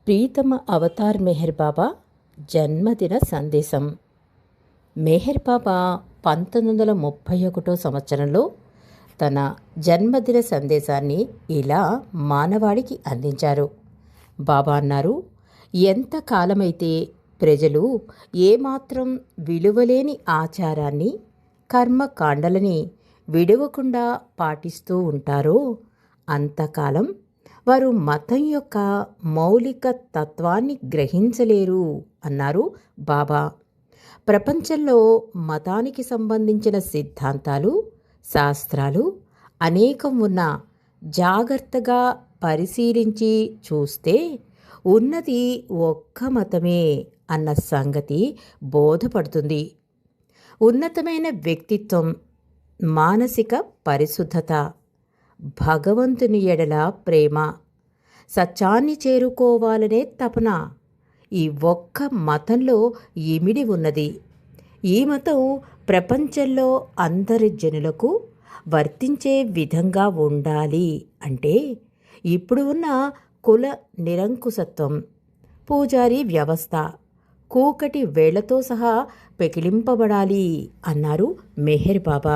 ప్రీతమ అవతార్ మెహర్ బాబా జన్మదిన సందేశం. మెహర్ బాబా 1931 సంవత్సరంలో తన జన్మదిన సందేశాన్ని ఇలా మానవాళికి అందించారు. బాబా అన్నారు, ఎంతకాలమైతే ప్రజలు ఏమాత్రం విలువలేని ఆచారాన్ని, కర్మకాండలని విడవకుండా పాటిస్తూ ఉంటారో అంతకాలం వారు మతం యొక్క మౌలిక తత్వాన్ని గ్రహించలేరు అన్నారు బాబా. ప్రపంచంలో మతానికి సంబంధించిన సిద్ధాంతాలు, శాస్త్రాలు అనేకం ఉన్నా జాగ్రత్తగా పరిశీలించి చూస్తే ఉన్నది ఒక్క మతమే అన్న సంగతి బోధపడుతుంది. ఉన్నతమైన వ్యక్తిత్వం, మానసిక పరిశుద్ధత, భగవంతుని ఎడల ప్రేమ, సత్యాన్ని చేరుకోవాలనే తపన ఈ ఒక్క మతంలో ఇమిడి ఉన్నది. ఈ మతం ప్రపంచంలో అందరి జనులకు వర్తించే విధంగా ఉండాలి అంటే ఇప్పుడు ఉన్న కుల నిరంకుశత్వం, పూజారి వ్యవస్థ కూకటి వేళ్లతో సహా పెకిలింపబడాలి అన్నారు మెహర్ బాబా.